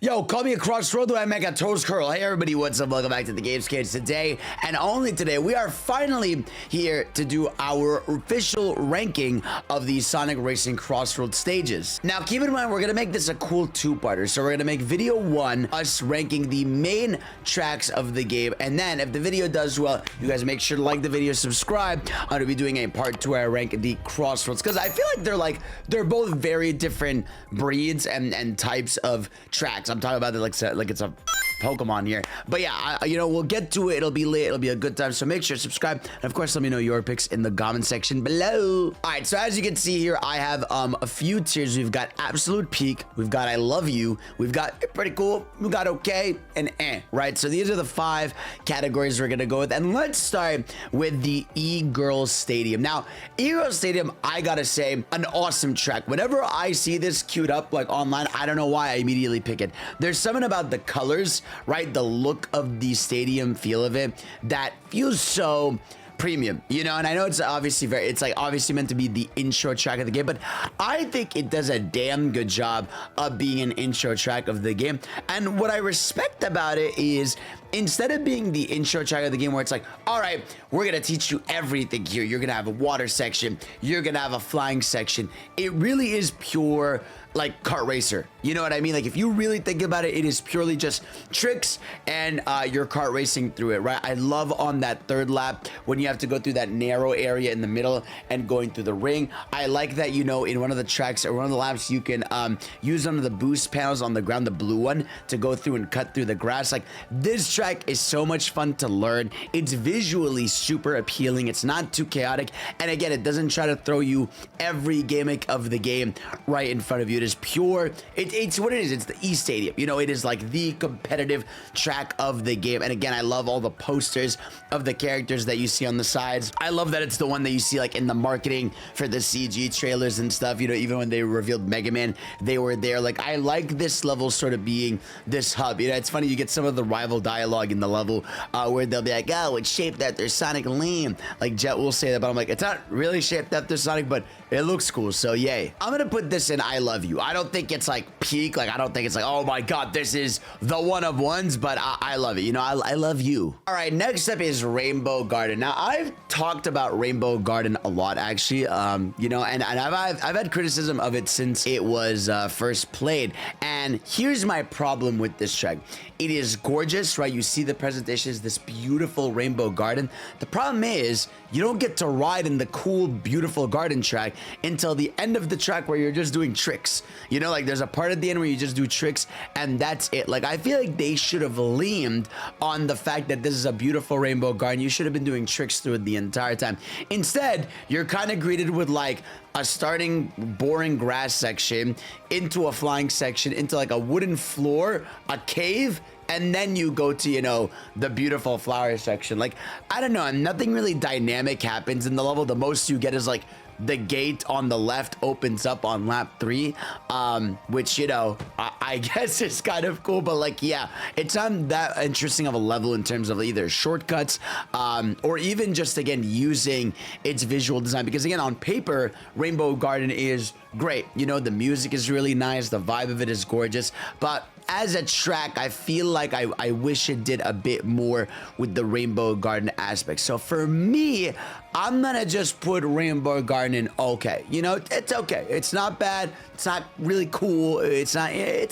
Yo, call me a CrossWorlds, I'm Mega Toast Curl. Hey everybody, what's up? Welcome back to the Games Cage. Today, and only today, we are finally here to do our official ranking of the Sonic Racing CrossWorlds stages. Now, keep in mind, we're gonna make this a cool two-parter. So we're gonna make video one, us ranking the main tracks of the game, and then if the video does well, you guys make sure to like the video, subscribe. I'm gonna be doing a part two where I rank the CrossWorlds, because I feel like they're both very different breeds and types of tracks. I'm talking about it like it's a Pokemon here, but yeah, we'll get to it. It'll be lit. It'll be a good time. So make sure to subscribe, and of course, let me know your picks in the comment section below. All right, so as you can see here, I have a few tiers. We've got Absolute Peak, we've got I Love You, we've got Pretty Cool, we've got Okay, and right? So these are the 5 categories we're gonna go with, and let's start with the EAgirl Stadium. Now, EAgirl Stadium, I gotta say, an awesome track. Whenever I see this queued up like online, I don't know why I immediately pick it. There's something about the colors, right? The look of the stadium, feel of it, that feels so premium, and I know it's obviously obviously meant to be the intro track of the game, but I think it does a damn good job of being an intro track of the game. And what I respect about it is, instead of being the intro track of the game where it's like, all right, we're gonna teach you everything here, you're gonna have a water section, you're gonna have a flying section, it really is pure like kart racer, you know what I mean? Like, if you really think about it, it is purely just tricks and you're kart racing through it, right? I love on that third lap when you have to go through that narrow area in the middle and going through the ring. I like that, in one of the tracks or one of the laps, you can use one of the boost panels on the ground, the blue one, to go through and cut through the grass. Like, this track is so much fun to learn. It's visually super appealing. It's not too chaotic, and again, it doesn't try to throw you every gimmick of the game right in front of you. It is pure. It's what it is. It's the E Stadium. It is like the competitive track of the game. And again, I love all the posters of the characters that you see on the sides. I love that it's the one that you see like in the marketing for the CG trailers and stuff. Even when they revealed Mega Man, they were there. Like, I like this level sort of being this hub. It's funny, you get some of the rival dialogue in the level where they'll be like, oh, it's shaped after Sonic Lame. Like, Jet will say that, but I'm like, it's not really shaped after Sonic, but it looks cool, so yay. I'm gonna put this in I Love You. I don't think it's like peak, like I don't think it's like, oh my god, this is the one of ones, but I love it. I love you. All right, next up is Rainbow Garden. Now, I've talked about Rainbow Garden a lot, actually, and I've had criticism of it since it was first played, and here's my problem with this track. It is gorgeous, right? You see the presentation is this beautiful rainbow garden. The problem is, you don't get to ride in the cool, beautiful garden track until the end of the track where you're just doing tricks. Like, there's a part at the end where you just do tricks, and that's it. Like, I feel like they should have leaned on the fact that this is a beautiful rainbow garden. You should have been doing tricks through it the entire time. Instead, you're kind of greeted with like a starting boring grass section into a flying section into like a wooden floor, a cave, and then you go to, the beautiful flower section. Like, I don't know, nothing really dynamic happens in the level. The most you get is like the gate on the left opens up on lap 3, which, I guess is kind of cool, but like, yeah, it's not that interesting of a level in terms of either shortcuts, or even just, again, using its visual design, because again, on paper, Rainbow Garden is great. The music is really nice, the vibe of it is gorgeous, but as a track, I feel like I wish it did a bit more with the Rainbow Garden aspect. So for me, I'm gonna just put Rainbow Garden in okay. It's okay. It's not bad. It's not really cool. It's okay,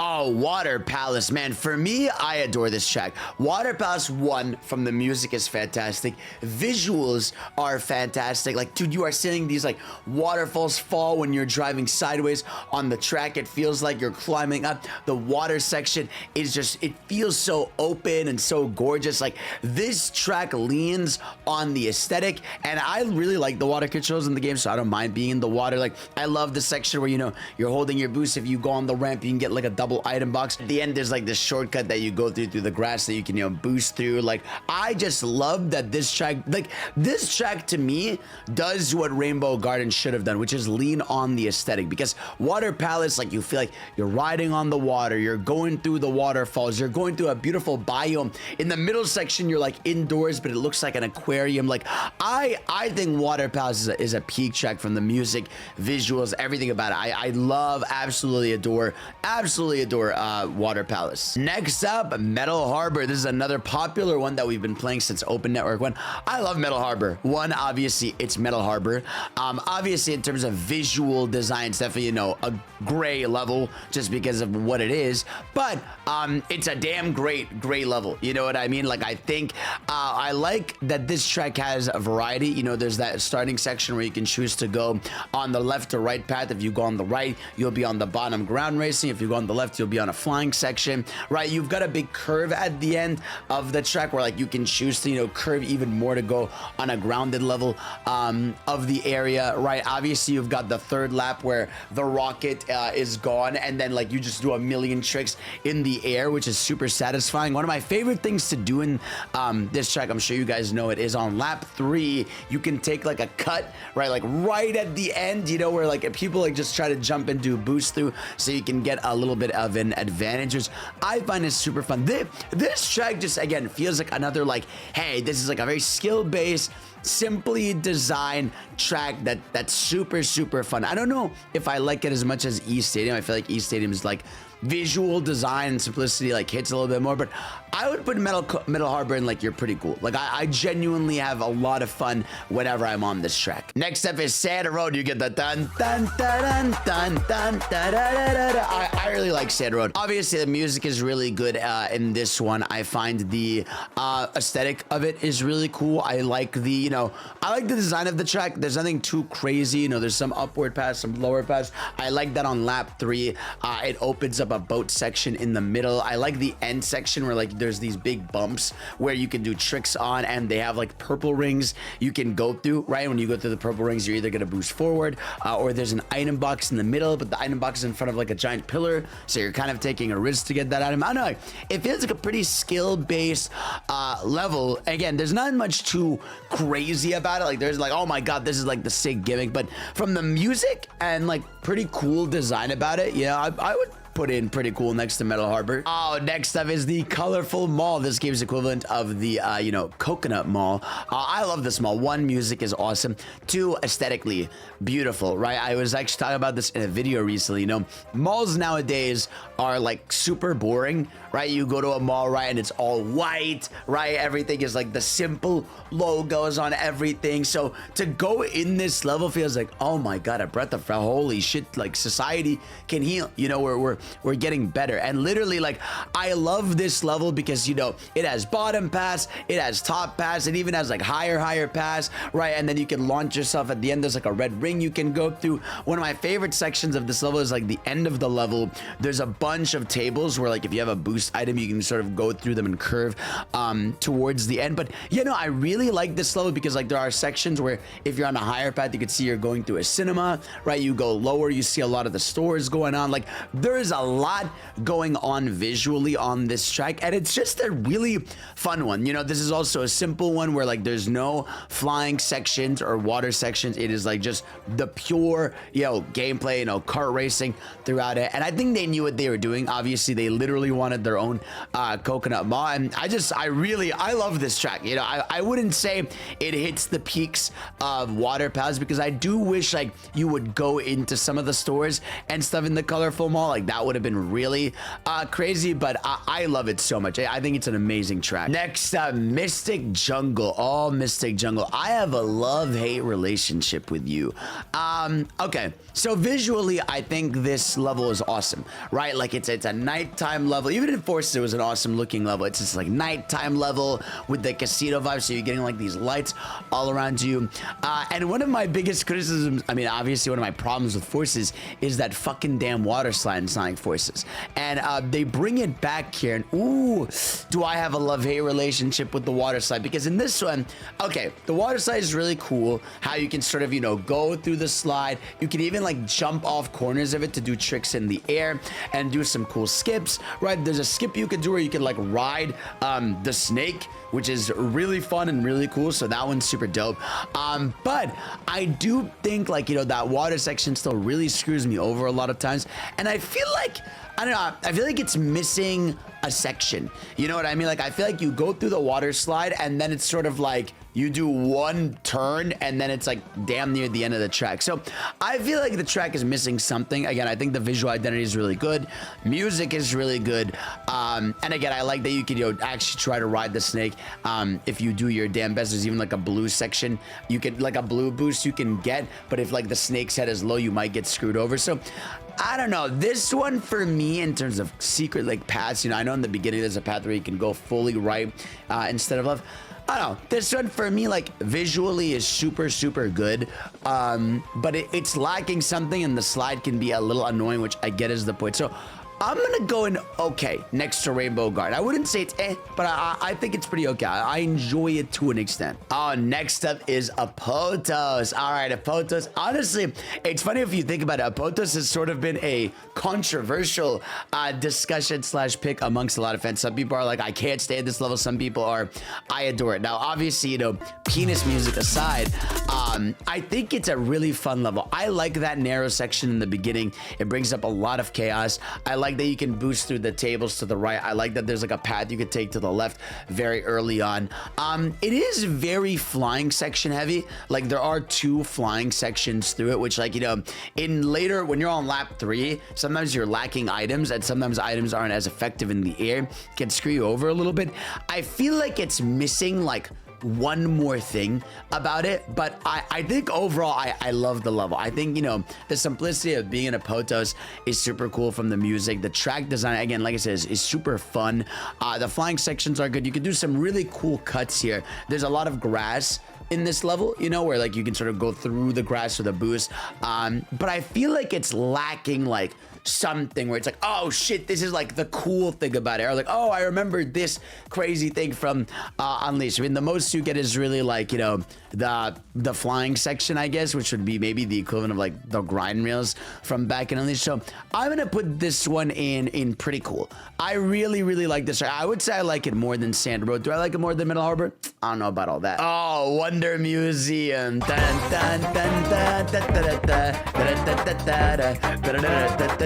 Oh, Water Palace, man. For me, I adore this track. Water Palace 1 from the music is fantastic. Visuals are fantastic. Like, dude, you are seeing these like waterfalls fall when you're driving sideways on the track. It feels like you're climbing up. The water section is just, it feels so open and so gorgeous. Like, this track leans on the aesthetic, and I really like the water controls in the game, so I don't mind being in the water. Like, I love the section where, you're holding your boost. If you go on the ramp, you can get like a double beautiful item box. At the end, there's like this shortcut that you go through the grass that you can, you know, boost through. Like, I just love that this track, like, this track to me does what Rainbow Garden should have done, which is lean on the aesthetic. Because Water Palace, like, you feel like you're riding on the water, you're going through the waterfalls, you're going through a beautiful biome. In the middle section, you're like indoors, but it looks like an aquarium. Like, I think Water Palace is a peak track from the music, visuals, everything about it. I love, absolutely adore Water Palace. Next up, Metal Harbor. This is another popular one that we've been playing since Open Network 1. I love Metal Harbor. One, obviously, it's Metal Harbor. Obviously, in terms of visual design, it's definitely, you know, a gray level just because of what it is. But it's a damn great gray level. You know what I mean? Like, I think I like that this track has a variety. You know, there's that starting section where you can choose to go on the left or right path. If you go on the right, you'll be on the bottom ground racing. If you go on the left, you'll be on a flying section, right? You've got a big curve at the end of the track where, like, you can choose to, you know, curve even more to go on a grounded level of the area, right? Obviously, you've got the third lap where the rocket is gone, and then, like, you just do a million tricks in the air, which is super satisfying. One of my favorite things to do in this track, I'm sure you guys know it, is on lap 3, you can take like a cut, right? Like right at the end, you know, where like people like just try to jump and do boost through so you can get a little bit of an advantage, which I find is super fun. This track just, again, feels like another, like, hey, this is like a very skill-based, simply designed track that's super fun. I don't know if I like it as much as E Stadium. I feel like E Stadium is like visual design and simplicity like hits a little bit more, but I would put Metal Harbor in like you're pretty cool. Like, I genuinely have a lot of fun whenever I'm on this track. Next up is Sand Road. You get the dun dun dun dun dun dun da, da, da, da. I really like Sand Road. Obviously, the music is really good in this one. I find the aesthetic of it is really cool. I like the, you know, I like the design of the track. There's nothing too crazy. You know, there's some upward pass, some lower pass. I like that on lap 3. It opens up a boat section in the middle. I like the end section where like there's these big bumps where you can do tricks on, and they have like purple rings you can go through, right? When you go through the purple rings, you're either going to boost forward or there's an item box in the middle, but the item box is in front of like a giant pillar, so you're kind of taking a risk to get that item. I don't know, it feels like a pretty skill-based level. Again, there's not much too crazy about it. Like, there's like, oh my god, this is like the sick gimmick, but from the music and like pretty cool design about it, yeah, I would put in pretty cool next to Metal Harbor. Oh, next up is the Colorful Mall. This game's equivalent of the, you know, Coconut Mall. I love this mall. 1, music is awesome. 2, aesthetically beautiful, right? I was actually talking about this in a video recently. You know, malls nowadays are like super boring, right? You go to a mall, right, and it's all white, right? Everything is like the simple logos on everything. So to go in this level feels like, oh my god, a breath of fresh, holy shit, like society can heal. You know, we're getting better. And literally, like, I love this level because, you know, it has bottom pass, it has top pass, it even has like higher pass, right? And then you can launch yourself at the end. There's like a red ring you can go through. One of my favorite sections of this level is like the end of the level. There's a bunch of tables where, like, if you have a boost item, you can sort of go through them and curve towards the end. But, you know, I really like this level because, like, there are sections where if you're on a higher path, you can see you're going through a cinema, right? You go lower, you see a lot of the stores going on. Like, there is a lot going on visually on this track, and it's just a really fun one. You know, this is also a simple one where, like, there's no flying sections or water sections. It is like just the pure, you know, gameplay, you know, kart racing throughout it. And I think they knew what they were doing. Obviously, they literally wanted their own Coconut Mall, and I love this track. You know, I wouldn't say it hits the peaks of Water Palace because I do wish, like, you would go into some of the stores and stuff in the Colorful Mall. Like, that would have been really crazy, but I love it so much. I think it's an amazing track. Next up, Mystic Jungle. Oh, Mystic Jungle. I have a love-hate relationship with you. Okay, so visually, I think this level is awesome, right? Like, it's a nighttime level. Even in Forces, it was an awesome looking level. It's just like nighttime level with the casino vibe, so you're getting like these lights all around you. And one of my biggest criticisms, I mean, obviously one of my problems with Forces is that fucking damn water slide. It's not flying forces. And they bring it back here. And ooh, do I have a love-hate relationship with the water slide? Because in this one, okay, the water slide is really cool. How you can sort of, you know, go through the slide. You can even like jump off corners of it to do tricks in the air and do some cool skips, right? There's a skip you could do where you can like ride the snake, which is really fun and really cool. So that one's super dope. But I do think like, you know, that water section still really screws me over a lot of times. And I feel like, I don't know, I feel like it's missing a section. You know what I mean? Like, I feel like you go through the water slide and then it's sort of like you do one turn and then it's like damn near the end of the track. So I feel like the track is missing something. Again, I think the visual identity is really good. Music is really good. And again, I like that you can, you know, actually try to ride the snake. If you do your damn best, there's even like a blue section. You can like a blue boost you can get, but if like the snake's head is low, you might get screwed over. So I don't know. This one for me in terms of secret like paths, you know, I know in the beginning there's a path where you can go fully right instead of left. I don't know. This one for me, like visually is super, super good. But it's lacking something and the slide can be a little annoying, which I get is the point. So I'm gonna go in okay next to Rainbow Guard. I wouldn't say it's but I think it's pretty okay. I enjoy it to an extent. Oh, next up is Apotos. All right, Apotos. Honestly, it's funny if you think about it. Apotos has sort of been a controversial discussion / pick amongst a lot of fans. Some people are like, I can't stay at this level. Some people are, I adore it. Now, obviously, you know, penis music aside, I think it's a really fun level. I like that narrow section in the beginning. It brings up a lot of chaos. I like that you can boost through the tables to the right. I like that there's like a path you could take to the left very early on. It is very flying section heavy. Like there are 2 flying sections through it, which like, you know, in later when you're on lap 3, sometimes you're lacking items and sometimes items aren't as effective in the air. Can screw you over a little bit. I feel like it's missing like one more thing about it, but I think overall I love the level. I think, you know, the simplicity of being in Apotos is super cool from the music. The track design, again, like I said, is super fun. The flying sections are good. You can do some really cool cuts here. There's a lot of grass in this level, you know, where like you can sort of go through the grass with a boost. But I feel like it's lacking like something where it's like, oh shit, this is like the cool thing about it, or like, oh, I remember this crazy thing from Unleashed. I mean, the most you get is really like, you know, the flying section, I guess, which would be maybe the equivalent of like the grind rails from back in Unleashed. So I'm gonna put this one in pretty cool. I really like this. I would say I like it more than Sand Road. Do I like it more than Metal Harbor? I don't know about all that. Oh, Wonder Museum. Dun, dun, dun, dun, dun, dun, dun, dun, dun.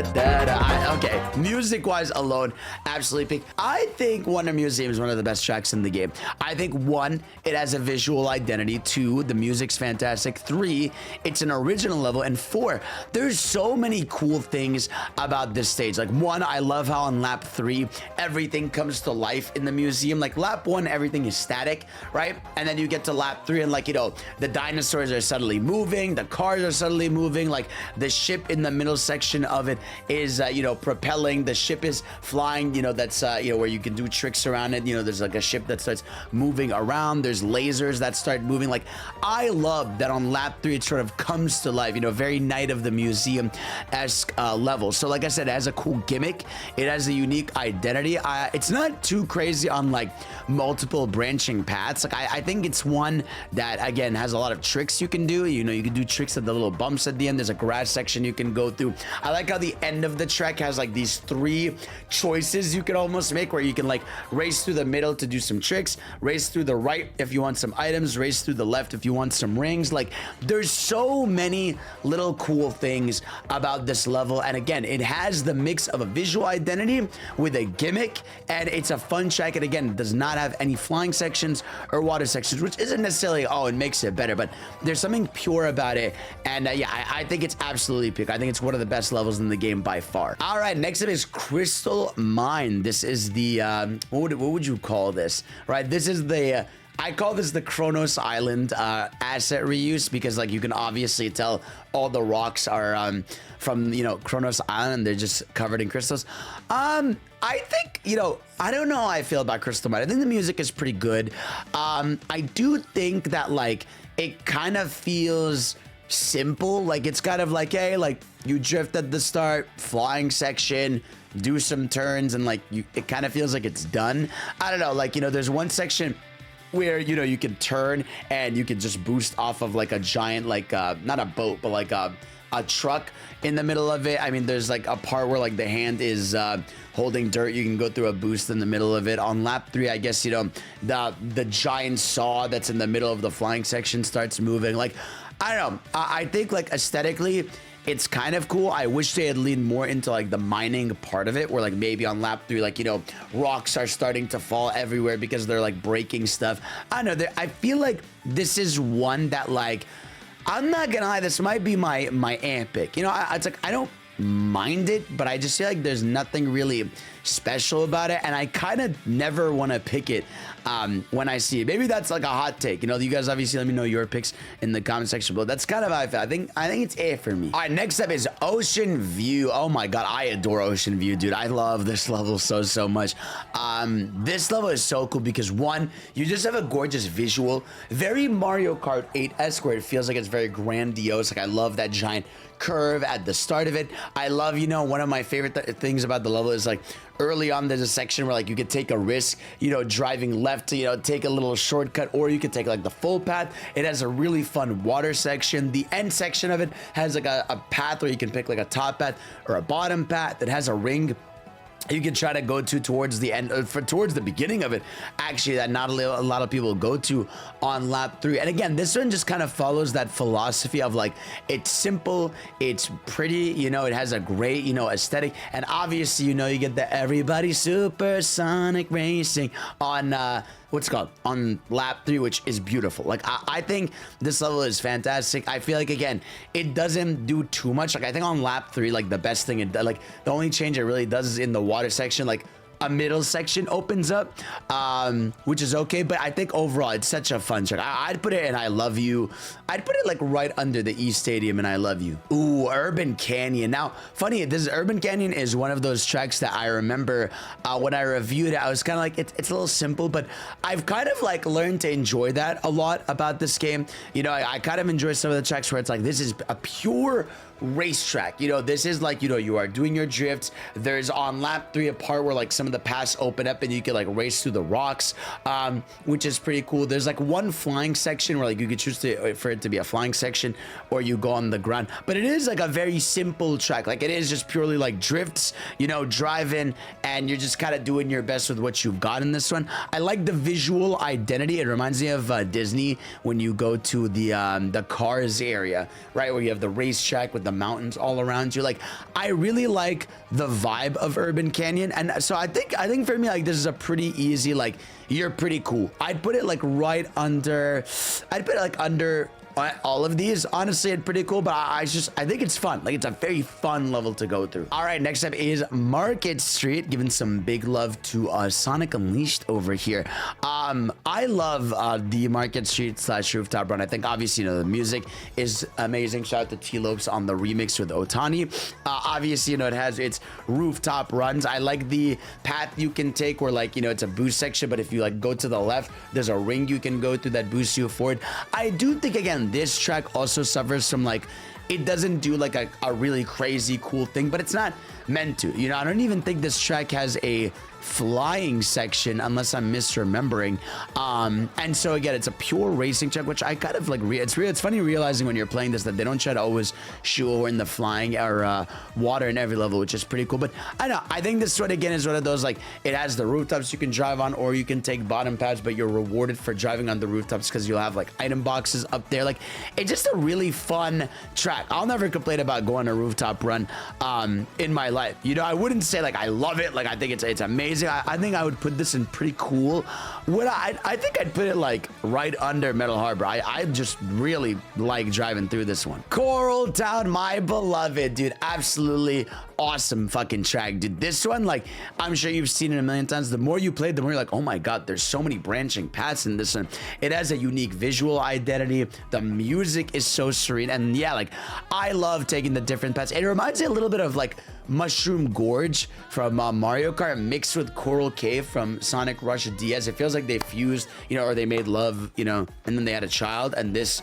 Okay, music-wise alone, absolutely pick. I think Wonder Museum is one of the best tracks in the game. I think 1, it has a visual identity. 2, the music's fantastic. 3, it's an original level. And 4, there's so many cool things about this stage. Like 1, I love how on lap 3, everything comes to life in the museum. Like lap 1, everything is static, right? And then you get to lap 3 and like, you know, the dinosaurs are suddenly moving, the cars are suddenly moving, like the ship in the middle section of it is, you know, propelling, the ship is flying, you know, that's, you know, where you can do tricks around it. You know, there's like a ship that starts moving around, there's lasers that start moving. Like, I love that on lap 3, it sort of comes to life, you know, very Night of the Museum-esque level. So like I said, it has a cool gimmick, it has a unique identity. It's not too crazy on like multiple branching paths. Like I think it's one that again has a lot of tricks you can do. You know, you can do tricks at the little bumps at the end. There's a grass section you can go through. I like how the end of the track has like these 3 choices you can almost make, where you can like race through the middle to do some tricks, race through the right if you want some items, race through the left if you want some rings. Like there's so many little cool things about this level, and again, it has the mix of a visual identity with a gimmick, and it's a fun track. And again, it does not have any flying sections or water sections, which isn't necessarily, oh, it makes it better, but there's something pure about it. And yeah, I think it's absolutely peak. I think it's one of the best levels in the game by far. All right, next up is Crystal Mine. This is the what would you call this, right? This is the I call this the Kronos Island asset reuse, because like you can obviously tell all the rocks are from, you know, Kronos Island. They're just covered in crystals. I think, you know, I don't know how I feel about Crystal Mine. I think the music is pretty good. I do think that like it kind of feels simple. Like, it's kind of like, hey, like, you drift at the start, flying section, do some turns, and like, it kind of feels like it's done. I don't know, like, you know, there's one section where, you know, you can turn and you can just boost off of like a giant, like, not a boat, but like a truck in the middle of it. I mean, there's like a part where like the hand is holding dirt. You can go through a boost in the middle of it. On lap 3, I guess, you know, the giant saw that's in the middle of the flying section starts moving. Like, I don't know. I think like aesthetically, it's kind of cool. I wish they had leaned more into like the mining part of it, where like maybe on lap 3, like, you know, rocks are starting to fall everywhere because they're like breaking stuff. I don't know. I feel like this is one that, like, I'm not gonna lie, this might be my epic. You know, it's like, I don't mind it, but I just feel like there's nothing really special about it, and I kind of never want to pick it when I see it. Maybe that's like a hot take. You know, you guys obviously let me know your picks in the comment section below. That's kind of how I feel. I think it's A for me. All right, next up is Ocean View. Oh my god, I adore Ocean View, dude. I love this level so much. This level is so cool because, one, you just have a gorgeous visual, very Mario Kart 8-esque, where it feels like it's very grandiose. Like, I love that giant curve at the start of it. I love, you know, one of my favorite things about the level is like early on there's a section where like you could take a risk, you know, driving left to, you know, take a little shortcut, or you could take like the full path. It has a really fun water section. The end section of it has like a path where you can pick like a top path or a bottom path that has a ring you can try to go to towards the end, towards the beginning of it, actually, that not a lot of people go to on lap 3. And again, this one just kind of follows that philosophy of like, it's simple, it's pretty, you know, it has a great, you know, aesthetic, and obviously, you know, you get the everybody supersonic racing on what's it called, on lap 3, which is beautiful. Like, I think this level is fantastic. I feel like, again, it doesn't do too much. Like, I think on lap 3, like, the best thing like the only change it really does is in the water section. Like, a middle section opens up, which is okay, but I think overall it's such a fun track. I'd put it in I Love You. I'd put it like right under the E Stadium and I Love You. Ooh, Urban Canyon. Now, funny, this Urban Canyon is one of those tracks that I remember when I reviewed it, I was kind of like, it's a little simple, but I've kind of like learned to enjoy that a lot about this game. You know, I kind of enjoy some of the tracks where it's like, this is a pure racetrack. You know, this is like, you know, you are doing your drifts. There's on lap 3 a part where like some of the paths open up and you can like race through the rocks, which is pretty cool. There's like one flying section where like you could choose for it to be a flying section, or you go on the ground, but it is like a very simple track. Like, it is just purely like drifts, you know, driving, and you're just kind of doing your best with what you've got in this one. I like the visual identity. It reminds me of Disney when you go to the Cars area, right, where you have the racetrack with the mountains all around you. Like, I really like the vibe of Urban Canyon, and so I think for me, like, this is a pretty easy, like, you're pretty cool. I'd put it like right under, I'd put it like under all of these. Honestly, it's pretty cool, but I think it's fun. Like, it's a very fun level to go through. All right, next up is Market Street, giving some big love to Sonic Unleashed over here. I love the Market Street / rooftop run. I think obviously, you know, the music is amazing. Shout out to T-Lopes on the remix with Otani. Obviously, you know, it has its rooftop runs. I like the path you can take where, like, you know, it's a boost section, but if you like go to the left, there's a ring you can go through that boosts you forward. I do think, again, this track also suffers from, like, it doesn't do like a really crazy cool thing, but it's not meant to. You know, I don't even think this track has a flying section unless I'm misremembering, and so again, it's a pure racing track, which I kind of like. It's funny realizing when you're playing this that they don't try to always shoehorn the flying or water in every level, which is pretty cool. But I don't know, I think this one again is one of those, like, it has the rooftops you can drive on, or you can take bottom paths, but you're rewarded for driving on the rooftops because you'll have like item boxes up there. Like, it's just a really fun track. I'll never complain about going a rooftop run in my life. You know, I wouldn't say like I love it, like I think it's amazing. I think I would put this in pretty cool. I think I'd put it like right under Metal Harbor. I just really like driving through this one. Coral Town, my beloved, dude. Absolutely awesome fucking track, dude. This one, like, I'm sure you've seen it a million times. The more you play, the more you're like, oh my god, there's so many branching paths in this one. It has a unique visual identity. The music is so serene, and yeah, like, I love taking the different paths. It reminds me a little bit of like Mushroom Gorge from Mario Kart mixed with Coral Cave from Sonic Rush DS. It feels like they fused, you know, or they made love, you know, and then they had a child, and this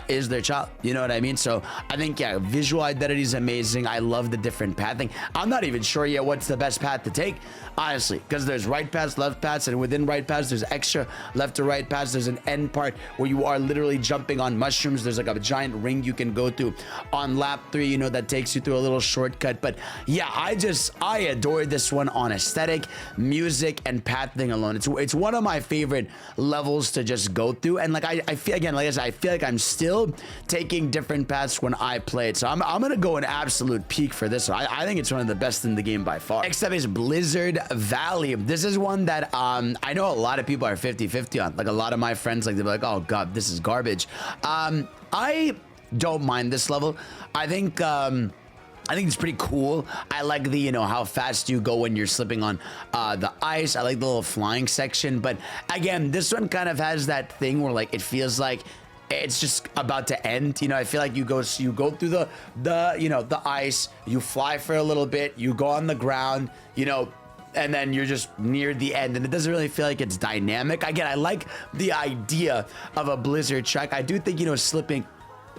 is their child. You know what I mean? So I think, yeah, visual identity is amazing. I love the different pathing. I'm not even sure yet what's the best path to take, honestly, because there's right paths, left paths, and within right paths, there's extra left to right paths. There's an end part where you are literally jumping on mushrooms. There's like a giant ring you can go through on lap 3, you know, that takes you through a little shortcut. But yeah, I adore this one on aesthetic, music, and pathing alone. It's one of my favorite levels to just go through. And like I feel, again, like I said, I feel like I'm still taking different paths when I play it. So I'm gonna go an absolute peak for this one. I think it's one of the best in the game by far. Next up is Blizzard Valley. This is one that I know a lot of people are 50-50 on. Like a lot of my friends, like they're like, oh god, this is garbage. I don't mind this level. I think it's pretty cool. I like the, you know, how fast you go when you're slipping on the ice. I like the little flying section. But again, this one kind of has that thing where like it feels like it's just about to end. You know, I feel like you go through the you know, the ice, you fly for a little bit, you go on the ground, you know, and then you're just near the end, and it doesn't really feel like it's dynamic. Again, I like the idea of a Blizzard track. I do think, you know, slipping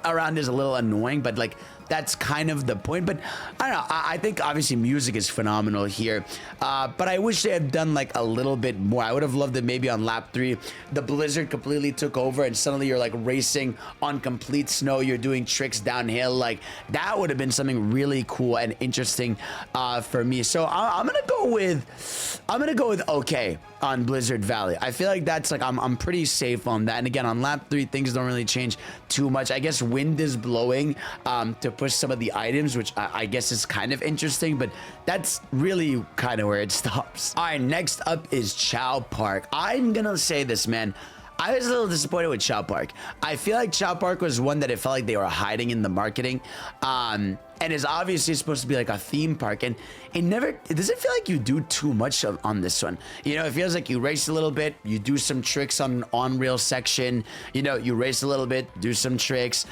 around is a little annoying, but like that's kind of the point. But I don't know, I think obviously music is phenomenal here, but I wish they had done like a little bit more. I would have loved it maybe on lap 3 the Blizzard completely took over and suddenly you're like racing on complete snow, you're doing tricks downhill. Like that would have been something really cool and interesting for me. So I'm gonna go with okay on Blizzard Valley. I feel like that's like I'm pretty safe on that. And again, on lap 3 things don't really change too much. I guess wind is blowing to push some of the items, which I guess is kind of interesting, but that's really kind of where it stops. All right, next up is Chiao Park. I'm gonna say this, man. I was a little disappointed with Chiao Park. I feel like Chiao Park was one that it felt like they were hiding in the marketing, and is obviously supposed to be like a theme park, and it doesn't feel like you do too much on this one. You know, it feels like you race a little bit, you do some tricks on an on-rail section, you know, you race a little bit, do some tricks.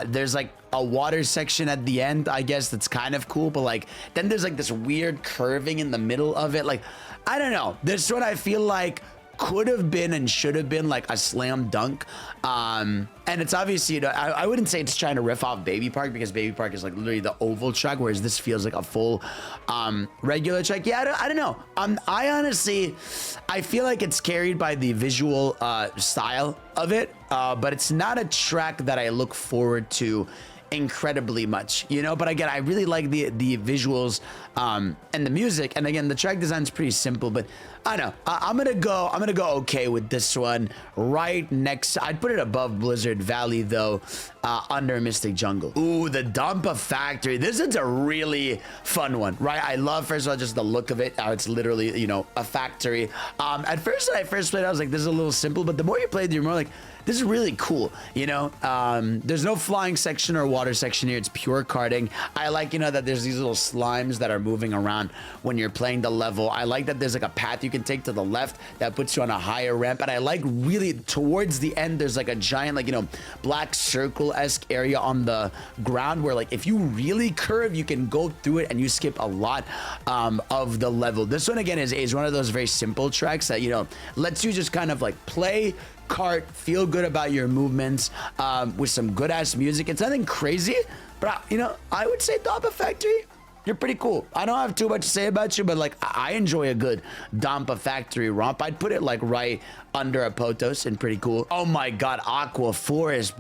There's like a water section at the end, I guess, that's kind of cool, but like then there's like this weird curving in the middle of it. Like, I don't know, this one I feel like could have been and should have been like a slam dunk, and it's obviously, you know, I wouldn't say it's trying to riff off Baby Park, because Baby Park is like literally the oval track, whereas this feels like a full regular track. Yeah, I don't know. I honestly, I feel like it's carried by the visual style of it, but it's not a track that I look forward to incredibly much, you know. But again, I really like the visuals and the music, and again, the track design's pretty simple. But I don't know, I'm gonna go okay with this one. Right next, I'd put it above Blizzard Valley though, under Mystic Jungle. Ooh, the Dumpa Factory. This is a really fun one, right? I love, first of all, just the look of it. It's literally, you know, a factory. At first, when I first played, I was like, this is a little simple, but the more you play, you're more like, this is really cool, you know. There's no flying section or water section here. It's pure karting. I like, you know, that there's these little slimes that are moving around when you're playing the level. I like that there's like a path you can take to the left that puts you on a higher ramp. And I like really towards the end, there's like a giant, like, you know, black circle-esque area on the ground where like if you really curve, you can go through it and you skip a lot of the level. This one again is one of those very simple tracks that, you know, lets you just kind of like play kart, feel good about your movements, with some good ass music. It's nothing crazy, but you know, I would say Dumpa Factory, you're pretty cool. I don't have too much to say about you, but like I enjoy a good Dumpa Factory romp. I'd put it like right under Apotos and pretty cool. Oh my god, Aqua Forest.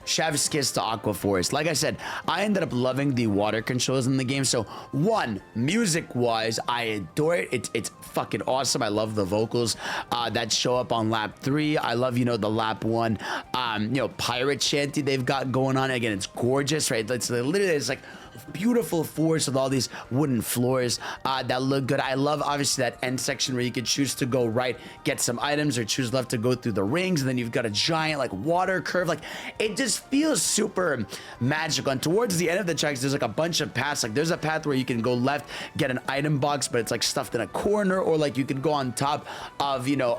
Chef's kiss to Aqua Forest. Like I said, I ended up loving the water controls in the game. So one, music wise, I adore it. It's fucking awesome. I love the vocals that show up on lap 3. I love, you know, the lap 1 you know, pirate shanty they've got going on. Again, it's gorgeous, right? It's literally, it's like beautiful forest with all these wooden floors that look good. I love obviously that end section where you could choose to go right, get some items, or choose left to go through the rings, and then you've got a giant like water curve. Like it just feels super magical. And towards the end of the tracks, there's like a bunch of paths. Like there's a path where you can go left, get an item box, but it's like stuffed in a corner, or like you can go on top of, you know,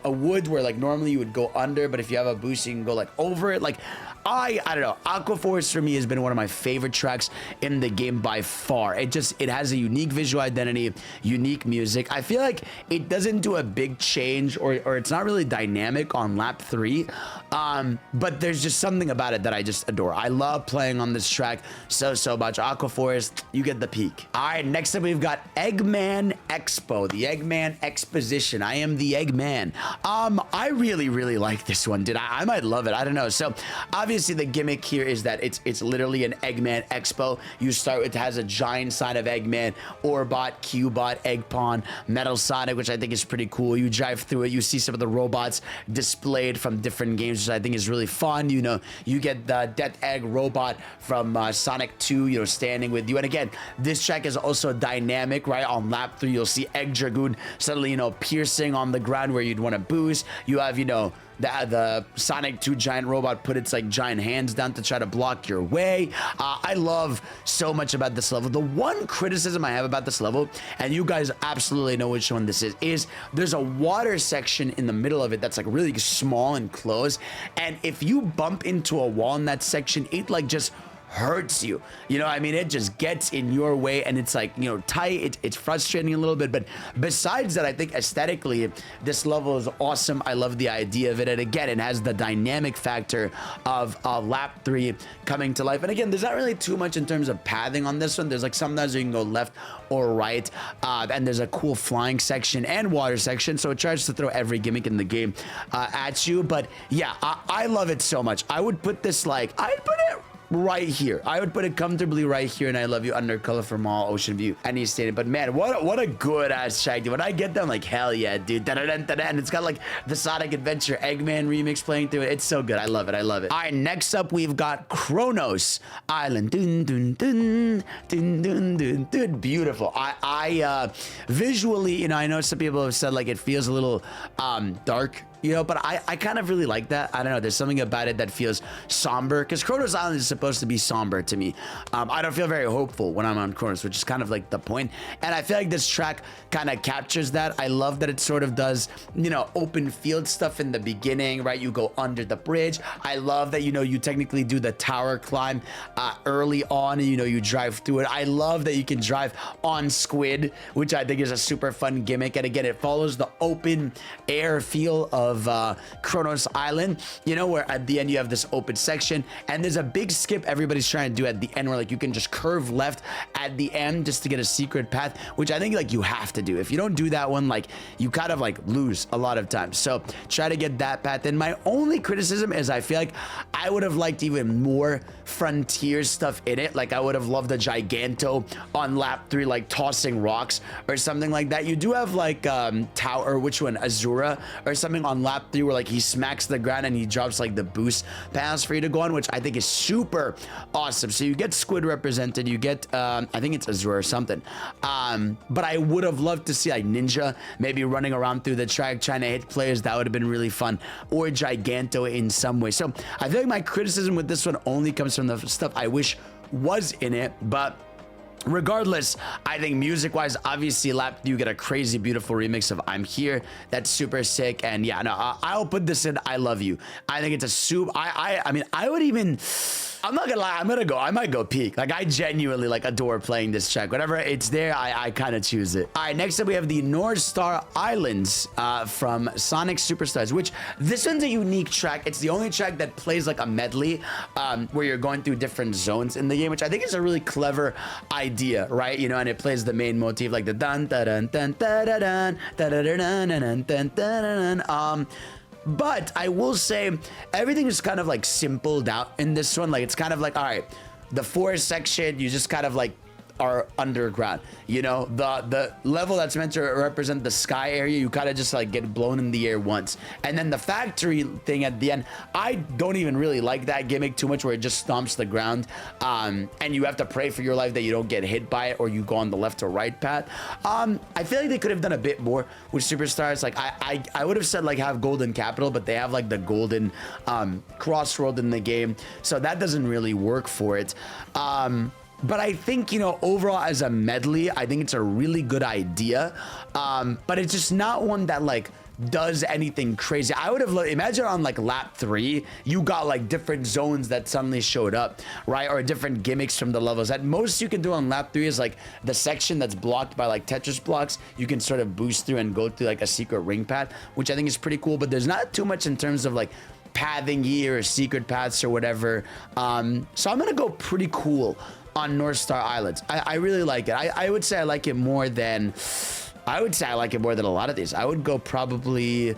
a wood where like normally you would go under, but if you have a boost, you can go like over it. Like I don't know, Aqua Force for me has been one of my favorite tracks in the game by far. It has a unique visual identity, unique music. I feel like it doesn't do a big change, or it's not really dynamic on lap 3, but there's just something about it that I just adore. I love playing on this track so much. Aqua Force, you get the peak. All right, next up we've got Eggman Expo, the Eggman Exposition. I am the Eggman. I really like this one, dude. I might love it. I don't know. So obviously the gimmick here is that it's literally an Eggman Expo. You start with, it has a giant sign of Eggman, Orbot, Cubot, Eggpon, Metal Sonic, which I think is pretty cool. You drive through it, you see some of the robots displayed from different games, which I think is really fun. You know, you get the Death Egg robot from Sonic 2, you know, standing with you. And again, this track is also dynamic, right? On lap 3, you'll see Egg Dragoon suddenly, you know, piercing on the ground where you'd want to boost. You have, you know, the Sonic 2 giant robot put its like giant hands down to try to block your way. I love so much about this level. The one criticism I have about this level, and you guys absolutely know which one this is there's a water section in the middle of it that's like really small and close, and if you bump into a wall in that section, it like just hurts you. You know, I mean, it just gets in your way, and it's like, you know, tight. It's frustrating a little bit, but besides that, I think aesthetically this level is awesome. I love the idea of it, and again, it has the dynamic factor of lap 3 coming to life. And again, there's not really too much in terms of pathing on this one. There's like sometimes you can go left or right, and there's a cool flying section and water section, so it tries to throw every gimmick in the game at you. But yeah, I love it so much. I would put this like, I'd put it right here. I would put it comfortably right here, and I love you under Colorful Mall, Ocean View, and East Stadium. But man, what a good ass track, dude. When I get them, like, hell yeah, dude. And it's got like the Sonic Adventure Eggman remix playing through it. It's so good. I love it. I love it. All right, next up we've got Kronos Island. Dun, dun, dun, dun, dun, dun, dun. Beautiful. I visually, you know, I know some people have said like it feels a little dark, you know, but I kind of really like that. I don't know, there's something about it that feels somber, because Kronos Island is supposed to be somber to me. I don't feel very hopeful when I'm on Kronos, which is kind of like the point, and I feel like this track kind of captures that. I love that it sort of does, you know, open field stuff in the beginning, right? You go under the bridge. I love that, you know, you technically do the tower climb early on, and you know, you drive through it. I love that you can drive on Squid, which I think is a super fun gimmick, and again, it follows the open air feel of Kronos Island, you know, where at the end you have this open section, and there's a big skip everybody's trying to do at the end where like you can just curve left at the end just to get a secret path, which I think like you have to do. If you don't do that one, like you kind of like lose a lot of times, so try to get that path. And my only criticism is I feel like I would have liked even more frontier stuff in it. Like I would have loved a Giganto on lap 3, like tossing rocks or something like that. You do have like Tower, which one, Azura or something on lap 3 where like he smacks the ground and he drops like the boost pass for you to go on, which I think is super awesome. So you get Squid represented, you get I think it's Azure or something, but I would have loved to see like Ninja maybe running around through the track trying to hit players. That would have been really fun, or Giganto in some way. So I feel like my criticism with this one only comes from the stuff I wish was in it, but regardless, I think music-wise, obviously, you get a crazy, beautiful remix of "I'm Here." That's super sick, and yeah, no, I'll put this in. I love you. I think it's a soup. I mean, I would even. I'm not gonna lie, I might go peak. Like, I genuinely like adore playing this track. Whenever it's there, I kind of choose it. All right, next up we have the Northstar Islands from Sonic Superstars, which this one's a unique track. It's the only track that plays like a medley where you're going through different zones in the game, which I think is a really clever idea, right? You know, and it plays the main motif like the dun dun dun dun dun dun dun dun dun dun dun. But I will say everything is kind of like simpled out in this one. Like it's kind of like, all right, the forest section, you just kind of like are underground, you know, the level that's meant to represent the sky area, you kind of just like get blown in the air once, and then the factory thing at the end, I don't even really like that gimmick too much, where it just stomps the ground, and you have to pray for your life that you don't get hit by it, or you go on the left or right path. I feel like they could have done a bit more with Superstars. Like I would have said like have golden capital, but they have like the golden CrossWorlds in the game, so that doesn't really work for it. But I think, you know, overall as a medley, I think it's a really good idea. But it's just not one that like does anything crazy. I would have imagine on like lap 3 you got like different zones that suddenly showed up, right? Or different gimmicks from the levels. At most you can do on lap 3 is like the section that's blocked by like Tetris blocks, you can sort of boost through and go through like a secret ring path, which I think is pretty cool. But there's not too much in terms of like pathing here or secret paths or whatever. So I'm gonna go pretty cool on Northstar Islands. I really like it. I would say I like it more than a lot of these. I would go probably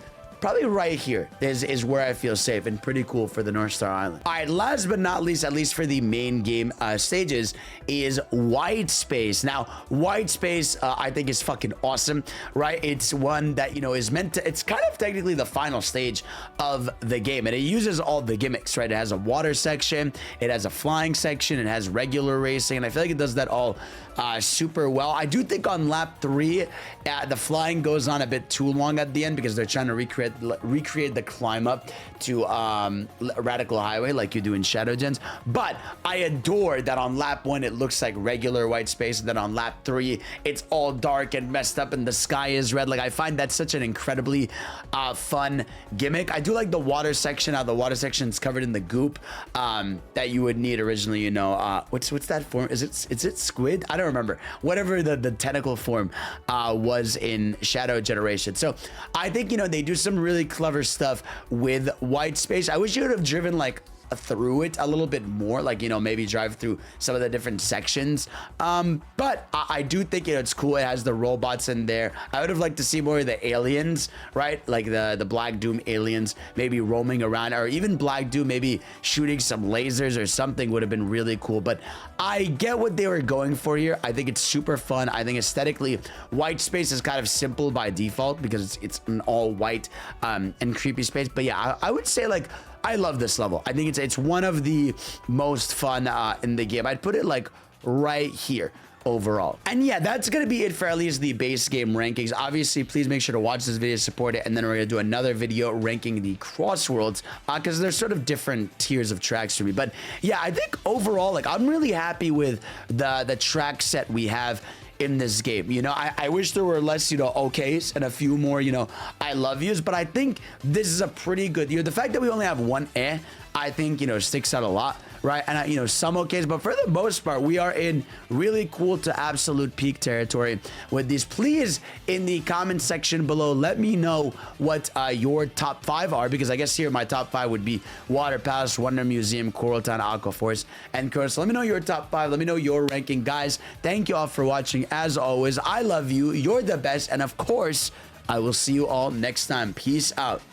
right here is where I feel safe and pretty cool for the Northstar Island. All right, last but not least, at least for the main game stages, is Widespace. Now, Widespace, I think is fucking awesome, right? It's one that, you know, is meant to, it's kind of technically the final stage of the game, and it uses all the gimmicks, right? It has a water section, it has a flying section, it has regular racing, and I feel like it does that all super well. I do think on lap 3, the flying goes on a bit too long at the end because they're trying to recreate the climb up to Radical Highway like you do in Shadow Gens. But I adore that on lap 1 it looks like regular Widespace, and then on lap 3 it's all dark and messed up and the sky is red. Like, I find that such an incredibly fun gimmick. I do like the water section, how the water section is covered in the goop that you would need originally, you know. What's that form? Is it squid? I don't remember. Whatever the tentacle form was in Shadow Generation. So I think, you know, they do some really clever stuff with Widespace. I wish you would have driven like through it a little bit more, like, you know, maybe drive through some of the different sections, but I do think, you know, it's cool. It has the robots in there. I would have liked to see more of the aliens, right? Like the Black Doom aliens maybe roaming around, or even Black Doom maybe shooting some lasers or something would have been really cool. But I get what they were going for here. I think it's super fun. I think aesthetically Widespace is kind of simple by default because it's an all white and creepy space. But yeah, I would say, like, I love this level. I think it's one of the most fun in the game. I'd put it like right here overall. And yeah, that's gonna be it for at least the base game rankings. Obviously, please make sure to watch this video, support it, and then we're gonna do another video ranking the CrossWorlds because there's sort of different tiers of tracks for me. But yeah, I think overall, like, I'm really happy with the track set we have in this game. You know, I wish there were less, you know, okays and a few more, you know, I love yous, but I think this is a pretty good, you know, the fact that we only have one I think, you know, sticks out a lot, right? And you know, some okays, but for the most part, we are in really cool to absolute peak territory with these. Please, in the comment section below, let me know what your top 5 are, because I guess here my top 5 would be Water Palace, Wonder Museum, Coral Town, Aqua Force, and Kronos. So let me know your top 5. Let me know your ranking, guys. Thank you all for watching. As always, I love you. You're the best, and of course, I will see you all next time. Peace out.